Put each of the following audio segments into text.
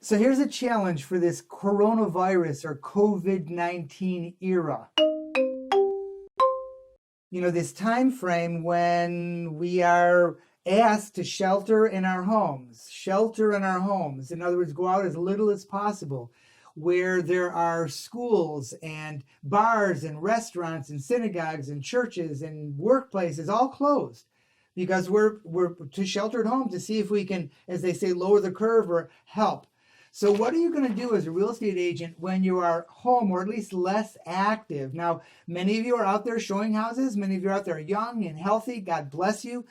So here's a challenge for this coronavirus or COVID-19 era. This time frame when we are asked to shelter in our homes. Shelter in our homes. In other words, go out as little as possible. Where there are schools and bars and restaurants and synagogues and churches and workplaces all closed because we're to shelter at home to see if we can, as they say, lower the curve or help. So what are you going to do as a real estate agent when you are home or at least less active? Now, many of you are out there showing houses. Many of you are out there young and healthy. God bless you.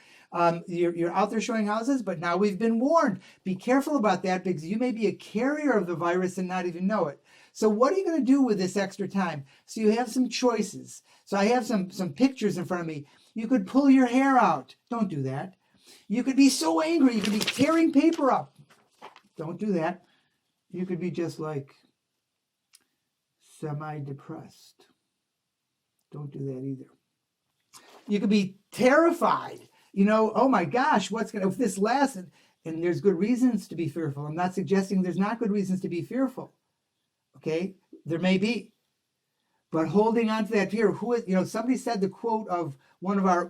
You're out there showing houses, but now we've been warned. Be careful about that because you may be a carrier of the virus and not even know it. So what are you going to do with this extra time? So you have some choices. So I have some pictures in front of me. You could pull your hair out. Don't do that. You could be so angry. You could be tearing paper up. Don't do that. You could be just like semi-depressed. Don't do that either. You could be terrified. Oh my gosh, if this lasts? And there's good reasons to be fearful. I'm not suggesting there's not good reasons to be fearful. Okay, there may be. But holding on to that fear, somebody said the quote of one of our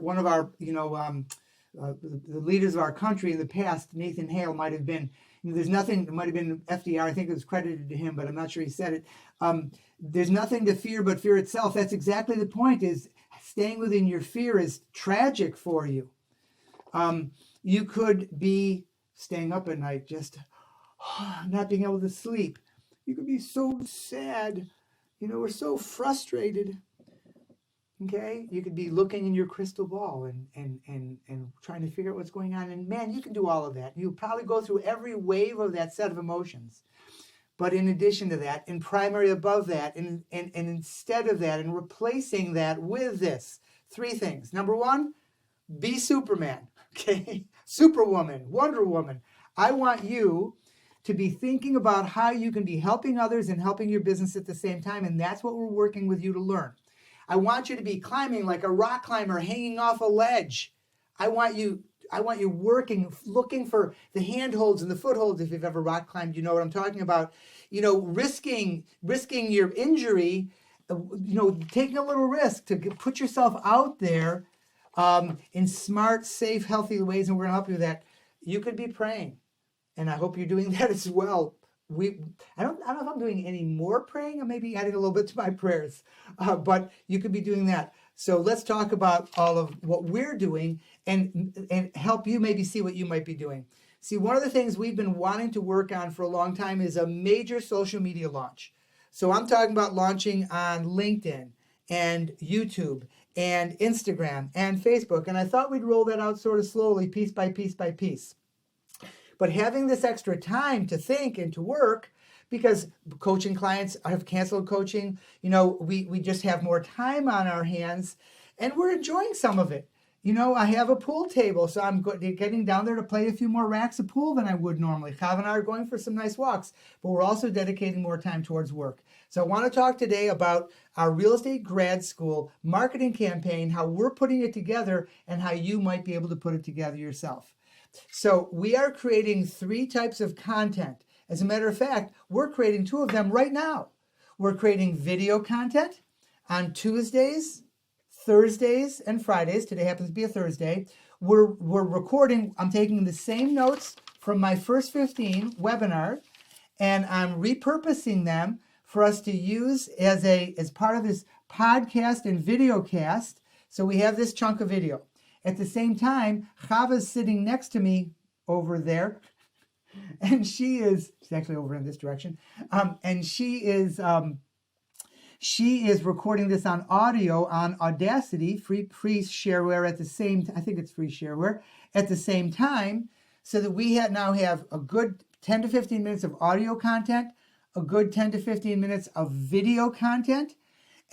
the leaders of our country in the past, Nathan Hale might have been, there's nothing, it might have been FDR, I think it was credited to him, but I'm not sure he said it. There's nothing to fear but fear itself. That's exactly the point, is staying within your fear is tragic for you. You could be staying up at night, just not being able to sleep. You could be so sad. We're so frustrated. Okay, you could be looking in your crystal ball and trying to figure out what's going on. And man, you can do all of that. You'll probably go through every wave of that set of emotions. But in addition to that, and primary above that, and instead of that, and replacing that with this, three things. Number one, be Superman. Okay, Superwoman, Wonder Woman. I want you to be thinking about how you can be helping others and helping your business at the same time. And that's what we're working with you to learn. I want you to be climbing like a rock climber, hanging off a ledge. I want you working, looking for the handholds and the footholds. If you've ever rock climbed, you know what I'm talking about. Risking your injury, taking a little risk to put yourself out there in smart, safe, healthy ways. And we're going to help you with that. You could be praying. And I hope you're doing that as well. I don't know if I'm doing any more praying. I may be adding a little bit to my prayers, but you could be doing that. So let's talk about all of what we're doing and help you maybe see what you might be doing. See, one of the things we've been wanting to work on for a long time is a major social media launch. So I'm talking about launching on LinkedIn and YouTube and Instagram and Facebook. And I thought we'd roll that out sort of slowly, piece by piece by piece. But having this extra time to think and to work, because coaching clients have canceled coaching, we just have more time on our hands and we're enjoying some of it. I have a pool table, so I'm getting down there to play a few more racks of pool than I would normally. Chav and I are going for some nice walks, but we're also dedicating more time towards work. So I want to talk today about our real estate grad school marketing campaign, how we're putting it together and how you might be able to put it together yourself. So we are creating 3 types of content. As a matter of fact, we're creating 2 of them right now. We're creating video content on Tuesdays, Thursdays, and Fridays. Today happens to be a Thursday. We're recording. I'm taking the same notes from my first 15 webinar, and I'm repurposing them for us to use as part of this podcast and video cast. So we have this chunk of video. At the same time, Chava's sitting next to me over there, and she's actually over in this direction, and she is recording this on audio on Audacity, free shareware at the same. I think it's free shareware at the same time, so that we now have a good 10 to 15 minutes of audio content, a good 10 to 15 minutes of video content.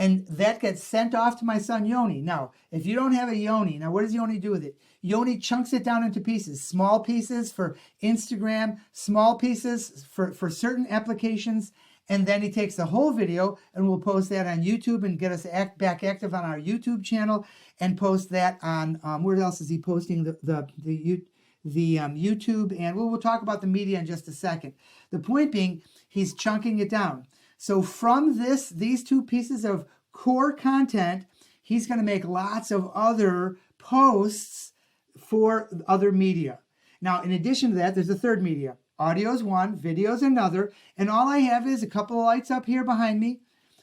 And that gets sent off to my son, Yoni. Now, if you don't have a Yoni, what does Yoni do with it? Yoni chunks it down into pieces, small pieces for Instagram, small pieces for certain applications. And then he takes the whole video and we'll post that on YouTube and get us back active on our YouTube channel and post that on, where else is he posting the YouTube, and we'll talk about the media in just a second. The point being, he's chunking it down. So from these two pieces of core content, he's going to make lots of other posts for other media. Now, in addition to that, there's a third media. Audio is one, video is another, and all I have is a couple of lights up here behind me,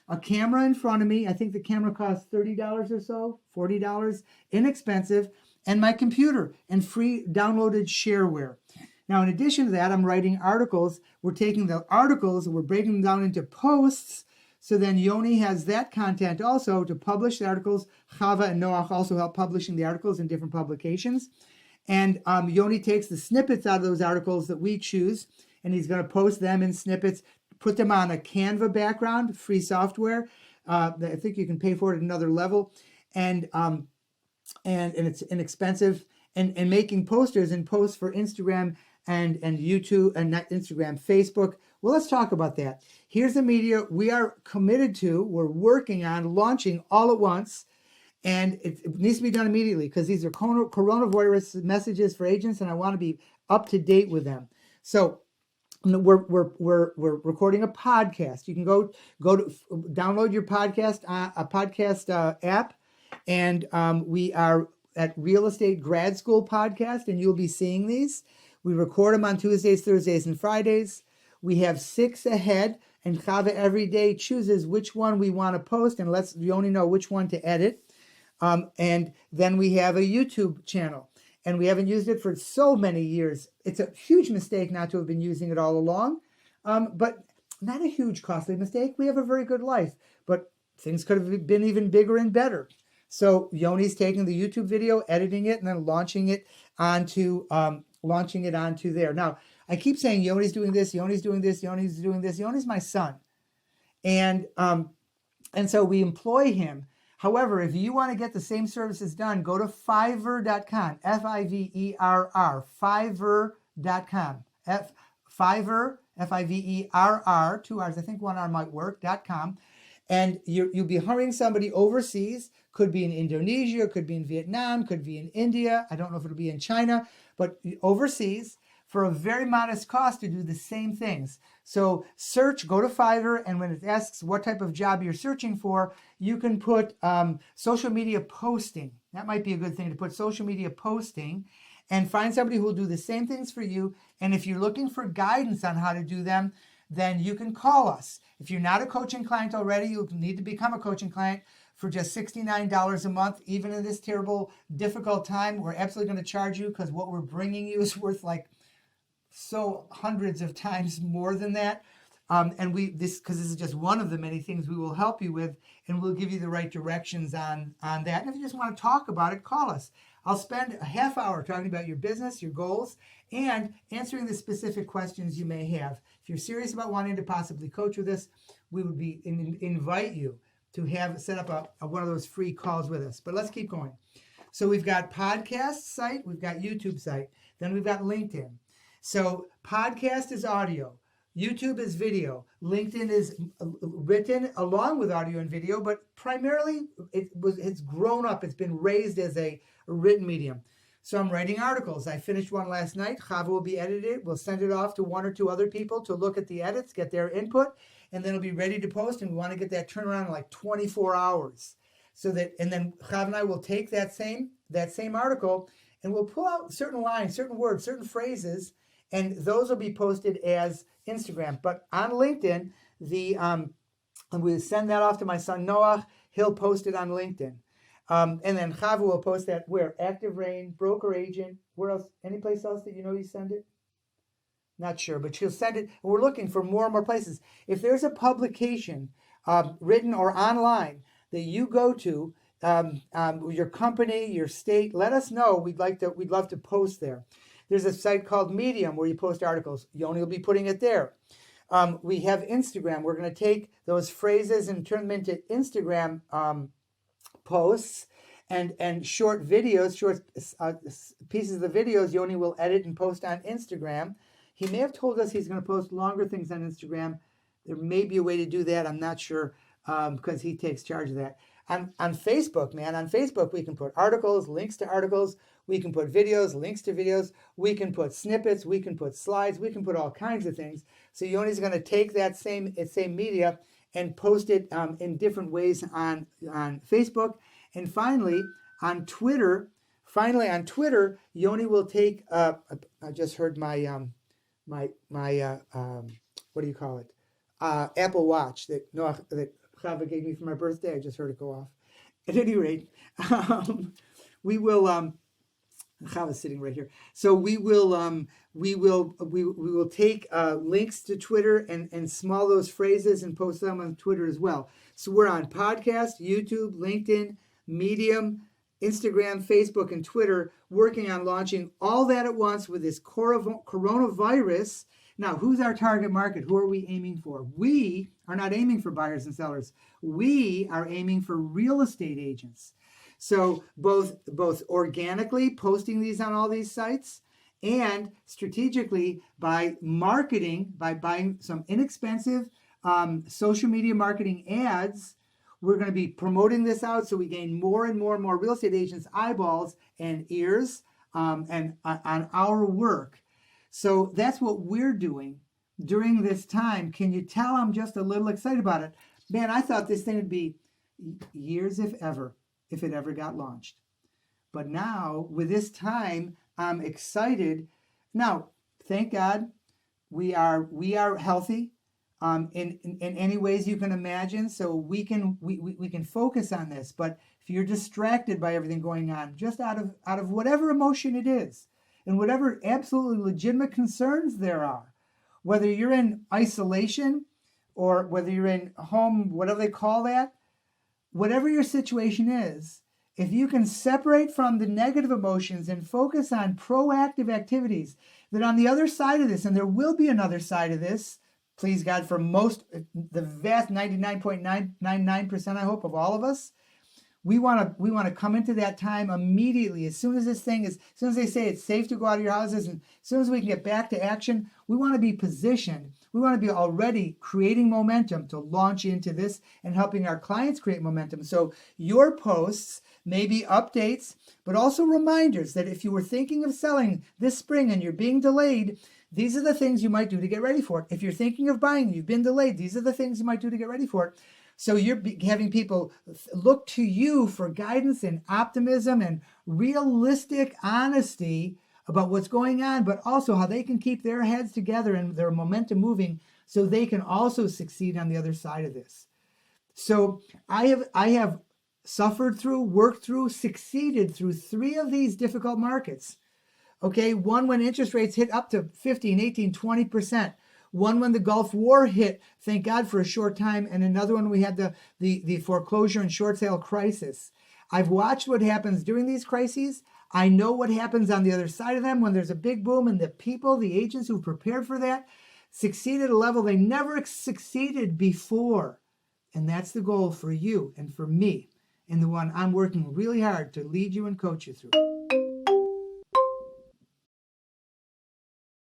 a camera in front of me. I think the camera costs $30 or so, $40, inexpensive, and my computer and free downloaded shareware. Now, in addition to that, I'm writing articles. We're taking the articles and we're breaking them down into posts. So then Yoni has that content also to publish the articles. Chava and Noach also help publishing the articles in different publications. And Yoni takes the snippets out of those articles that we choose, and he's going to post them in snippets, put them on a Canva background, free software. I think you can pay for it at another level. And it's inexpensive. And making posters and posts for Instagram and YouTube, and not Instagram, Facebook. Well, let's talk about that. Here's the media we are committed to, we're working on launching all at once. And it needs to be done immediately because these are coronavirus messages for agents, and I want to be up to date with them. So we're recording a podcast. You can go to download your podcast, a podcast app, and we are at Real Estate Grad School Podcast, and you'll be seeing these. We record them on Tuesdays, Thursdays, and Fridays. We have 6 ahead, and Chava every day chooses which one we want to post and lets Yoni know which one to edit. And then we have a YouTube channel, and we haven't used it for so many years. It's a huge mistake not to have been using it all along, but not a huge costly mistake. We have a very good life, but things could have been even bigger and better. So Yoni's taking the YouTube video, editing it, and then launching it onto there. Now, I keep saying Yoni's doing this, Yoni's doing this, Yoni's doing this. Yoni's my son, and so we employ him. However, if you want to get the same services done, go to Fiverr.com, Fiverr, Fiverr.com, Fiverr, Fiverr, 2 R's, I think 1 R might work, .com, and you'll be hiring somebody overseas, could be in Indonesia, could be in Vietnam, could be in India, I don't know if it'll be in China, but overseas, for a very modest cost to do the same things. So go to Fiverr, and when it asks what type of job you're searching for, you can put social media posting. That might be a good thing to put, social media posting, and find somebody who will do the same things for you. And if you're looking for guidance on how to do them, then you can call us. If you're not a coaching client already, you'll need to become a coaching client for just $69 a month. Even in this terrible, difficult time, we're absolutely going to charge you because what we're bringing you is worth like so hundreds of times more than that. And because this is just one of the many things we will help you with, and we'll give you the right directions on that. And if you just want to talk about it, call us. I'll spend a half hour talking about your business, your goals, and answering the specific questions you may have. If you're serious about wanting to possibly coach with us, we would invite you to set up one of those free calls with us. But let's keep going. So we've got podcast site, we've got YouTube site, then we've got LinkedIn. So podcast is audio, YouTube is video, LinkedIn is written along with audio and video, but primarily it's grown up, it's been raised as a written medium. So I'm writing articles. I finished one last night. Chava will be edited it. We'll send it off to 1 or 2 other people to look at the edits, get their input, and then it'll be ready to post, and we want to get that turnaround in like 24 hours. And then Chava and I will take that same article, and we'll pull out certain lines, certain words, certain phrases, and those will be posted as Instagram. But on LinkedIn, and we'll send that off to my son Noah. He'll post it on LinkedIn. And then Chava will post that where? Active Rain, Broker Agent, where else? Any place else that you send it? Not sure, but she'll send it. And we're looking for more and more places. If there's a publication, written or online, that you go to, your company, your state, let us know. We'd love to post there. There's a site called Medium where you post articles. Yoni will be putting it there. We have Instagram. We're going to take those phrases and turn them into Instagram posts and short videos, short pieces of the videos Yoni will edit and post on Instagram. He may have told us he's going to post longer things on Instagram. There may be a way to do that. I'm not sure because he takes charge of that. On Facebook, man, on Facebook, we can put articles, links to articles. We can put videos, links to videos. We can put snippets. We can put slides. We can put all kinds of things. So Yoni's going to take that same media and post it in different ways on Facebook. And finally, on Twitter, Yoni will take. I just heard my what do you call it? Apple Watch that Chava gave me for my birthday. I just heard it go off. At any rate, we will. Chava's sitting right here. So we will take links to Twitter and small those phrases and post them on Twitter as well. So we're on podcast, YouTube, LinkedIn, Medium, Instagram, Facebook, and Twitter, working on launching all that at once with this coronavirus. Now, who's our target market? Who are we aiming for? We are not aiming for buyers and sellers. We are aiming for real estate agents. So both organically posting these on all these sites and strategically by marketing, by buying some inexpensive social media marketing ads, we're going to be promoting this out so we gain more and more and more real estate agents' eyeballs and ears and on our work. So that's what we're doing during this time. Can you tell I'm just a little excited about it? Man, I thought this thing would be years if it ever got launched. But now, with this time, I'm excited. Now, thank God, we are healthy in any ways you can imagine. So we can focus on this. But if you're distracted by everything going on, just out of whatever emotion it is, and whatever absolutely legitimate concerns there are, whether you're in isolation or whether you're in home, whatever they call that, whatever your situation is, if you can separate from the negative emotions and focus on proactive activities, that on the other side of this, and there will be another side of this, please God, for the vast 99.999%, I hope, of all of us, we want to come into that time immediately. As soon as they say it's safe to go out of your houses, and as soon as we can get back to action, we want to be positioned. We want to be already creating momentum to launch into this and helping our clients create momentum. So your posts may be updates, but also reminders that if you were thinking of selling this spring and you're being delayed, these are the things you might do to get ready for it. If you're thinking of buying, you've been delayed, these are the things you might do to get ready for it. So you're having people look to you for guidance and optimism and realistic honesty about what's going on, but also how they can keep their heads together and their momentum moving so they can also succeed on the other side of this. So I have suffered through, worked through, succeeded through 3 of these difficult markets. Okay, one when interest rates hit up to 15, 18, 20%. One when the Gulf War hit, thank God for a short time, and another one we had the foreclosure and short sale crisis. I've watched what happens during these crises. I know what happens on the other side of them when there's a big boom, and the people, the agents who prepared for that, succeed at a level they never succeeded before. And that's the goal for you and for me, and the one I'm working really hard to lead you and coach you through.